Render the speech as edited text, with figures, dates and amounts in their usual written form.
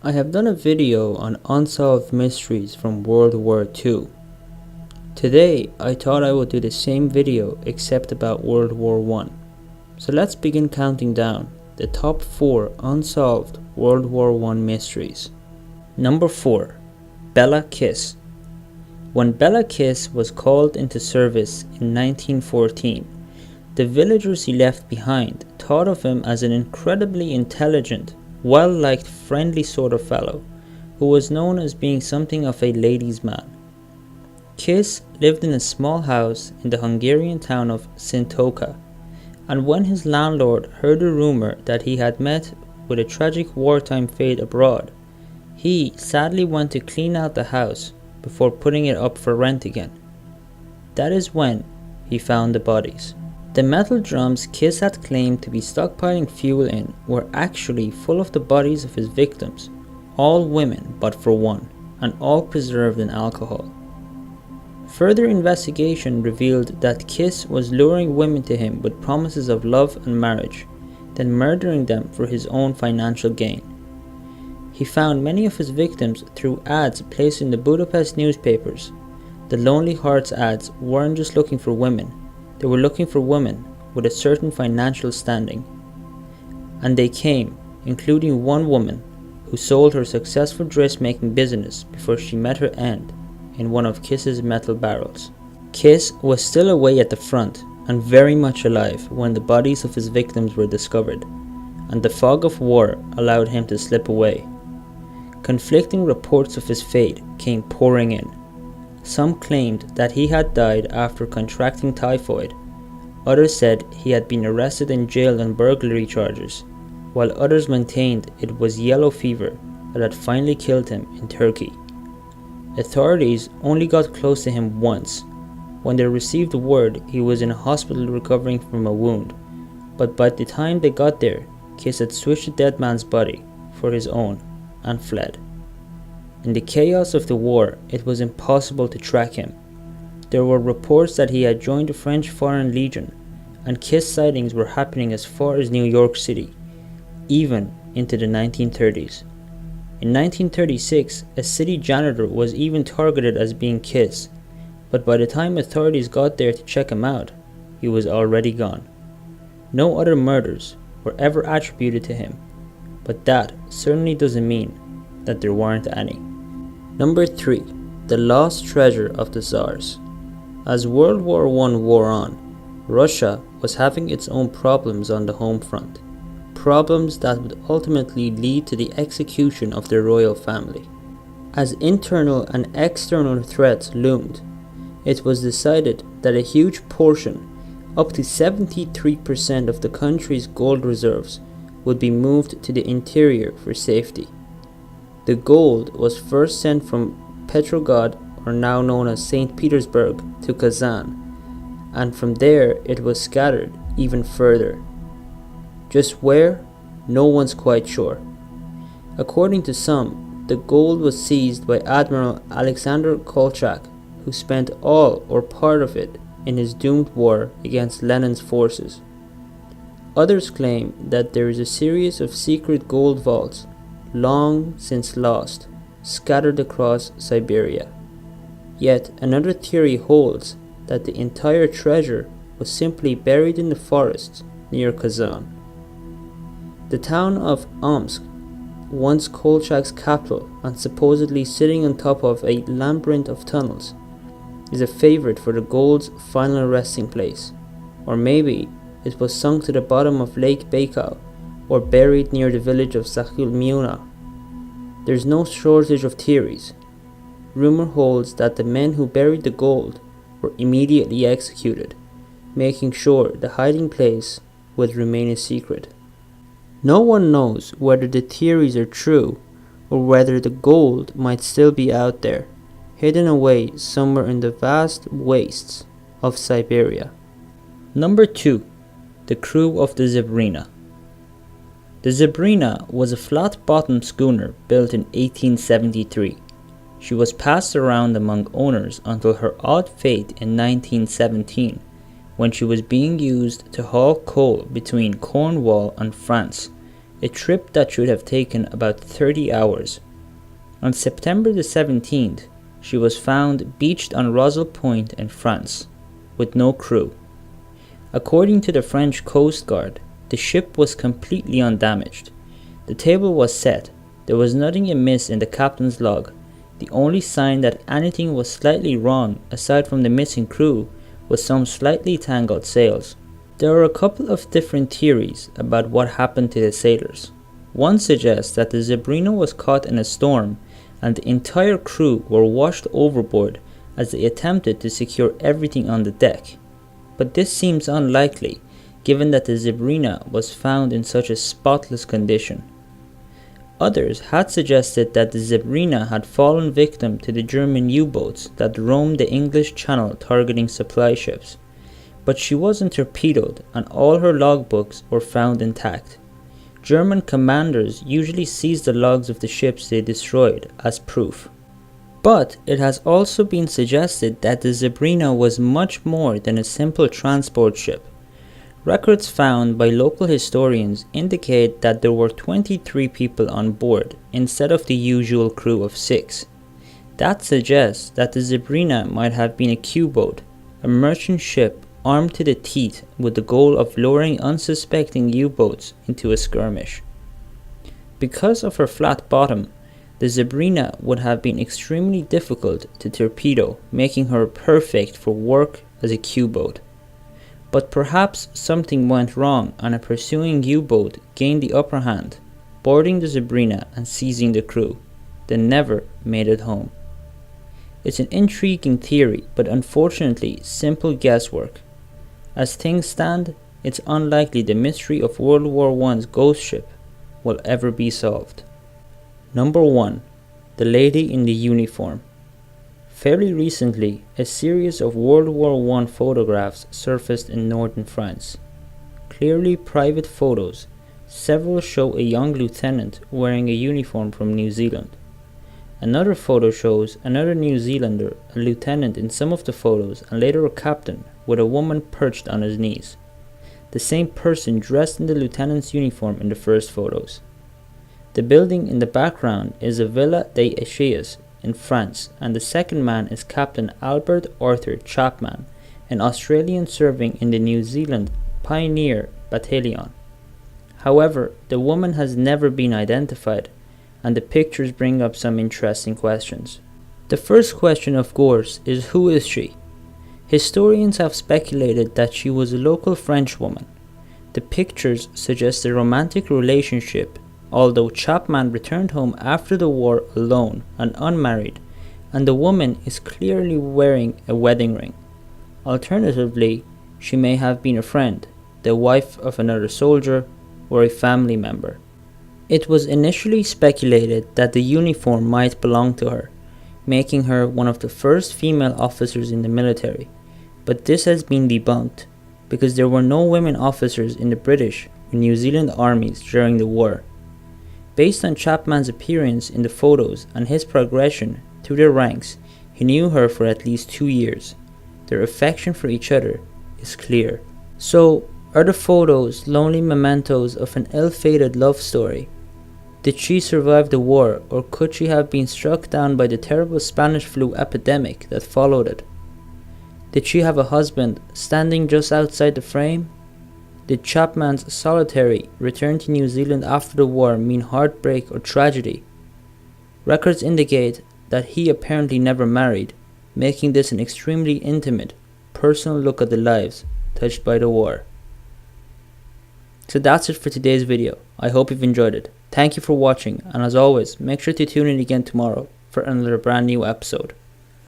I have done a video on unsolved mysteries from World War II. Today, I thought I would do the same video except about World War I. So let's begin counting down the top 4 unsolved World War I mysteries. Number 4. Bela Kiss. When Bela Kiss was called into service in 1914, the villagers he left behind thought of him as an incredibly intelligent, well-liked, friendly sort of fellow, who was known as being something of a ladies' man. Kiss lived in a small house in the Hungarian town of Sintoka, and when his landlord heard a rumor that he had met with a tragic wartime fate abroad, he sadly went to clean out the house before putting it up for rent again. That is when he found the bodies. The metal drums Kiss had claimed to be stockpiling fuel in were actually full of the bodies of his victims, all women but for one, and all preserved in alcohol. Further investigation revealed that Kiss was luring women to him with promises of love and marriage, then murdering them for his own financial gain. He found many of his victims through ads placed in the Budapest newspapers. The Lonely Hearts ads weren't just looking for women, they were looking for women with a certain financial standing. And they came, including one woman who sold her successful dressmaking business before she met her end in one of Kiss's metal barrels. Kiss was still away at the front and very much alive when the bodies of his victims were discovered, and the fog of war allowed him to slip away. Conflicting reports of his fate came pouring in. Some claimed that he had died after contracting typhoid. Others said he had been arrested and jailed on burglary charges, while others maintained it was yellow fever that had finally killed him in Turkey. Authorities only got close to him once, when they received word he was in a hospital recovering from a wound, but by the time they got there, Kiss had switched the dead man's body for his own and fled. In the chaos of the war, it was impossible to track him. There were reports that he had joined the French Foreign Legion, and Kiss sightings were happening as far as New York City, even into the 1930s. In 1936, a city janitor was even targeted as being Kiss, but by the time authorities got there to check him out, he was already gone. No other murders were ever attributed to him, but that certainly doesn't mean that there weren't any. Number 3. The Lost Treasure of the Czars. As World War I wore on, Russia was having its own problems on the home front, problems that would ultimately lead to the execution of the royal family. As internal and external threats loomed, it was decided that a huge portion, up to 73% of the country's gold reserves, would be moved to the interior for safety. The gold was first sent from Petrograd, or now known as St. Petersburg, to Kazan, and from there it was scattered even further. Just where? No one's quite sure. According to some, the gold was seized by Admiral Alexander Kolchak, who spent all or part of it in his doomed war against Lenin's forces. Others claim that there is a series of secret gold vaults, long since lost, scattered across Siberia. Yet another theory holds that the entire treasure was simply buried in the forests near Kazan. The town of Omsk, once Kolchak's capital and supposedly sitting on top of a labyrinth of tunnels, is a favorite for the gold's final resting place, or maybe it was sunk to the bottom of Lake Baikal or buried near the village of Sakhilmuna. There's no shortage of theories. Rumor holds that the men who buried the gold were immediately executed, making sure the hiding place would remain a secret. No one knows whether the theories are true or whether the gold might still be out there, hidden away somewhere in the vast wastes of Siberia. Number 2. The crew of the Sabrina. The Sabrina was a flat-bottomed schooner built in 1873. She was passed around among owners until her odd fate in 1917, when she was being used to haul coal between Cornwall and France a trip that should have taken about 30 hours. On September the 17th, she was found beached on Rosal Point in France, with no crew. According to the French Coast Guard, the ship was completely undamaged. The table was set, there was nothing amiss in the captain's log. The only sign that anything was slightly wrong, aside from the missing crew, was some slightly tangled sails. There are a couple of different theories about what happened to the sailors. One suggests that the Sabrina was caught in a storm and the entire crew were washed overboard as they attempted to secure everything on the deck. But this seems unlikely, given that the Sabrina was found in such a spotless condition. Others had suggested that the Sabrina had fallen victim to the German U-boats that roamed the English Channel targeting supply ships, but she wasn't torpedoed and all her logbooks were found intact. German commanders usually seize the logs of the ships they destroyed as proof. But it has also been suggested that the Sabrina was much more than a simple transport ship. Records found by local historians indicate that there were 23 people on board instead of the usual crew of 6. That suggests that the Sabrina might have been a Q-boat, a merchant ship armed to the teeth with the goal of luring unsuspecting U-boats into a skirmish. Because of her flat bottom, the Sabrina would have been extremely difficult to torpedo, making her perfect for work as a Q-boat. But perhaps something went wrong and a pursuing U-boat gained the upper hand, boarding the Sabrina and seizing the crew, then never made it home. It's an intriguing theory, but unfortunately simple guesswork. As things stand, it's unlikely the mystery of World War I's ghost ship will ever be solved. Number 1. The Lady in the Uniform. Fairly recently, a series of World War I photographs surfaced in northern France. Clearly private photos, several show a young lieutenant wearing a uniform from New Zealand. Another photo shows another New Zealander, a lieutenant in some of the photos and later a captain, with a woman perched on his knees. The same person dressed in the lieutenant's uniform in the first photos. The building in the background is a Villa des Echelles in France, and the second man is Captain Albert Arthur Chapman, an Australian serving in the New Zealand Pioneer Battalion. However, the woman has never been identified, and the pictures bring up some interesting questions. The first question, of course, is who is she? Historians have speculated that she was a local French woman. The pictures suggest a romantic relationship, although Chapman returned home after the war alone and unmarried, and the woman is clearly wearing a wedding ring. Alternatively, she may have been a friend, the wife of another soldier, or a family member. It was initially speculated that the uniform might belong to her, making her one of the first female officers in the military, but this has been debunked because there were no women officers in the British or New Zealand armies during the war. Based on Chapman's appearance in the photos and his progression through the ranks, he knew her for at least 2 years. Their affection for each other is clear. So, are the photos lonely mementos of an ill-fated love story? Did she survive the war, or could she have been struck down by the terrible Spanish flu epidemic that followed it? Did she have a husband standing just outside the frame? Did Chapman's solitary return to New Zealand after the war mean heartbreak or tragedy? Records indicate that he apparently never married, making this an extremely intimate, personal look at the lives touched by the war. So that's it for today's video. I hope you've enjoyed it. Thank you for watching, and as always, make sure to tune in again tomorrow for another brand new episode.